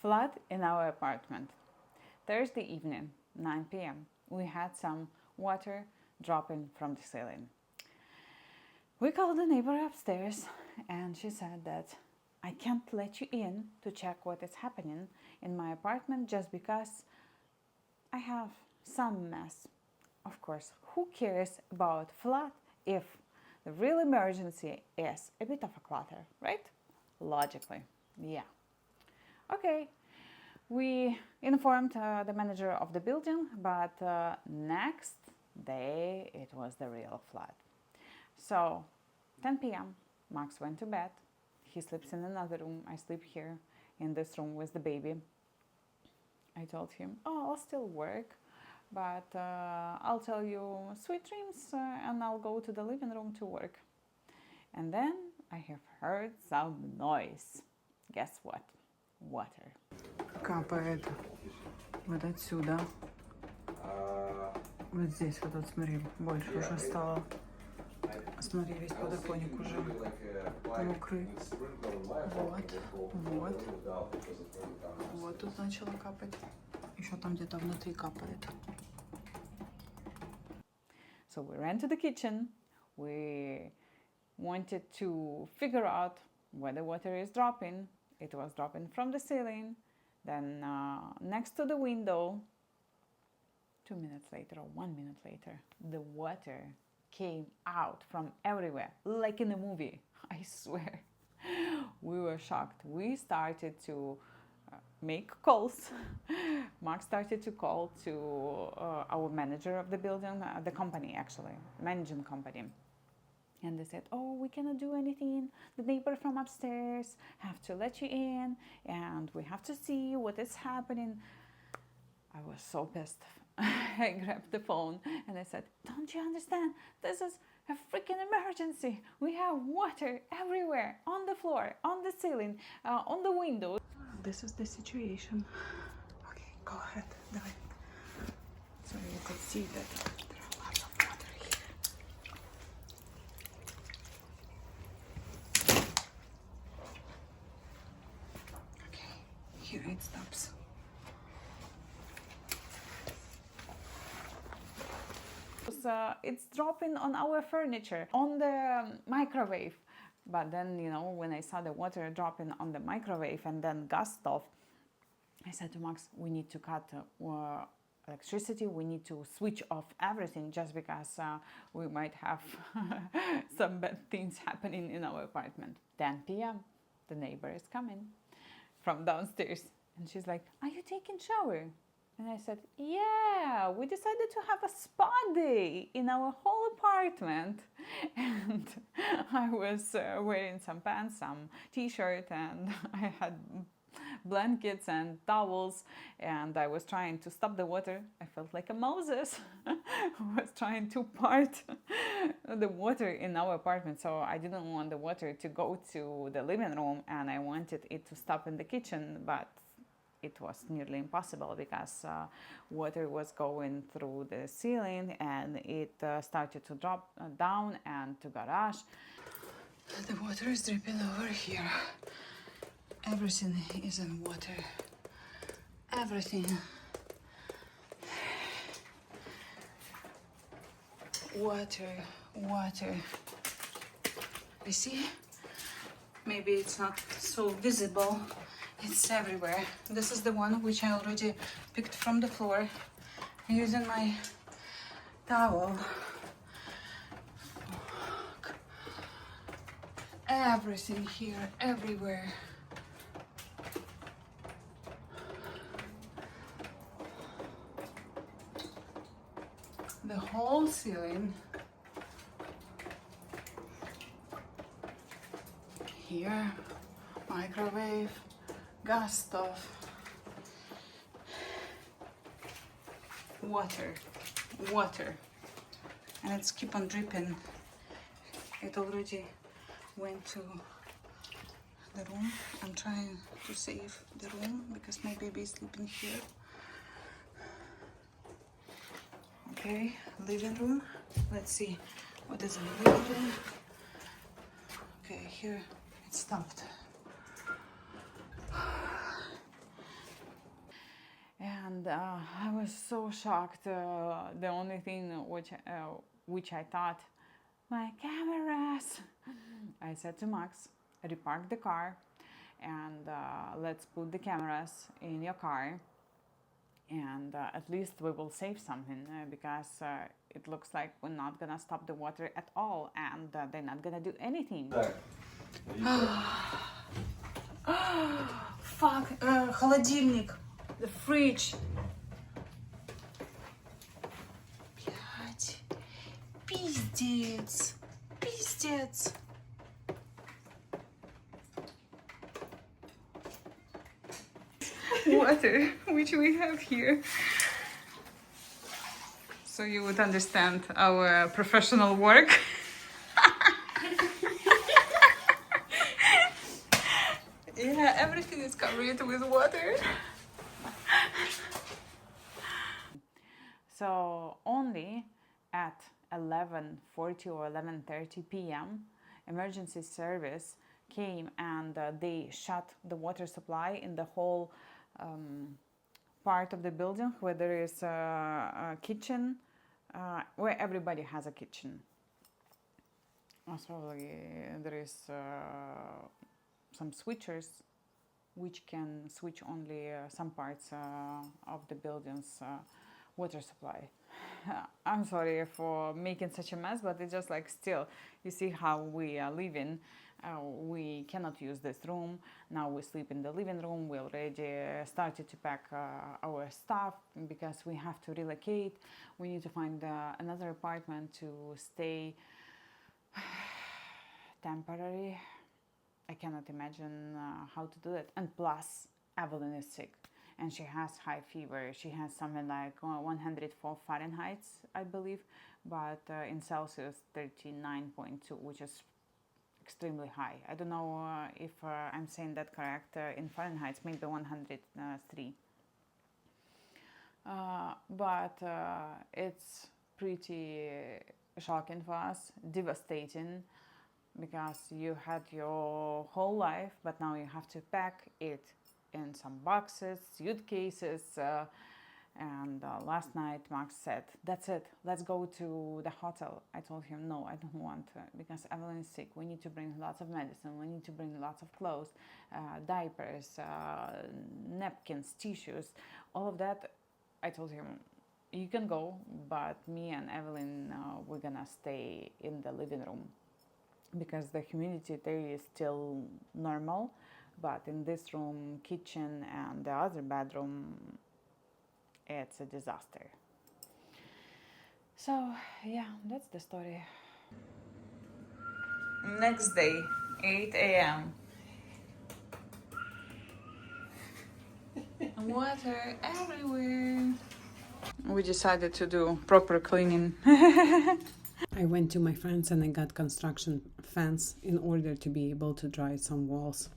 Flood in our apartment. Thursday evening, 9 p.m. We had some water dropping from the ceiling. We called the neighbor upstairs and she said that I can't let you in to check what is happening in my apartment just because I have some mess. Of course, who cares about flood if the real emergency is a bit of a clutter, right? Logically, yeah. Okay, we informed the manager of the building, but next day it was the real flood. So, 10 p.m., Max went to bed. He sleeps in another room. I sleep here in this room with the baby. I told him, I'll still work, but I'll tell you sweet dreams and I'll go to the living room to work. And then I have heard some noise. Guess what? Water. Капает вот отсюда. Вот здесь вот, смотри, больше уже стало. Смотри, весь подоконник уже мокрый. Вот тут начало капать. Еще там где-то внутри капает. So we ran to the kitchen. We wanted to figure out where the water is dropping. It was dropping from the ceiling. Then next to the window, 2 minutes later or 1 minute later, the water came out from everywhere, like in a movie. I swear. We were shocked. We started to make calls. Mark started to call to our manager of the building, the company actually, managing company. And they said, we cannot do anything. The neighbor from upstairs have to let you in and we have to see what is happening. I was so pissed. I grabbed the phone and I said, don't you understand? This is a freaking emergency. We have water everywhere, on the floor, on the ceiling, on the window. This is the situation. Okay, go ahead. Давай. So you could see that there are lots of water here. Okay, here it stops. It's dropping on our furniture, on the microwave. But then, when I saw the water dropping on the microwave and then gas stove, I said to Max, we need to cut electricity. We need to switch off everything just because we might have some bad things happening in our apartment. 10 p.m. The neighbor is coming from downstairs and she's like, are you taking shower? And I said, yeah, we decided to have a spa day in our whole apartment. And I was wearing some pants, some t-shirt, and I had blankets and towels, and I was trying to stop the water. I felt like a Moses who was trying to part the water in our apartment. So I didn't want the water to go to the living room, and I wanted it to stop in the kitchen, but it was nearly impossible because water was going through the ceiling and it started to drop down and to garage. The water is dripping over here. Everything is in water. Everything. Water, water. You see? Maybe it's not so visible. It's everywhere. This is the one which I already picked from the floor using my towel. Everything here, everywhere. The whole ceiling. Here, microwave. Gas stove, water, and it's keep on dripping. It already went to the room. I'm trying to save the room because my baby is sleeping here. Okay, living room. Let's see what is in the living room. Okay, here it stopped. I was so shocked. The only thing which I thought, my cameras. I said to Max, repark the car and let's put the cameras in your car, and at least we will save something because it looks like we're not gonna stop the water at all, and they're not gonna do anything. Fuck, холодильник, the fridge. Блядь, пиздец, пиздец. Water, which we have here. So you would understand our professional work. Yeah, everything is covered with water. So only at 11:40 or 11:30 p.m. emergency service came and they shut the water supply in the whole part of the building where there is a kitchen, where everybody has a kitchen. Also, there is some switchers which can switch only some parts of the building's water supply. I'm sorry for making such a mess, but it's just like, still, you see how we are living. We cannot use this room. Now we sleep in the living room. We already started to pack our stuff because we have to relocate. We need to find another apartment to stay temporary. I cannot imagine how to do it. And plus, Evelyn is sick and she has high fever. She has something like 104 Fahrenheit, I believe, but in Celsius 39.2, which is extremely high. I don't know if I'm saying that correct. In Fahrenheit, maybe 103. But it's pretty shocking for us, devastating, because you had your whole life, but now you have to pack it in some boxes, suitcases. And last night Max said, that's it, let's go to the hotel. I told him, no, I don't want to, because Evelyn is sick. We need to bring lots of medicine. We need to bring lots of clothes, diapers, napkins, tissues, all of that. I told him, you can go, but me and Evelyn, we're gonna stay in the living room, because the humidity there is still normal, but in this room, kitchen, and the other bedroom, it's a disaster. So yeah, that's the story. Next day, 8 a.m. Water everywhere. We decided to do proper cleaning. I went to my friends and I got construction fans in order to be able to dry some walls.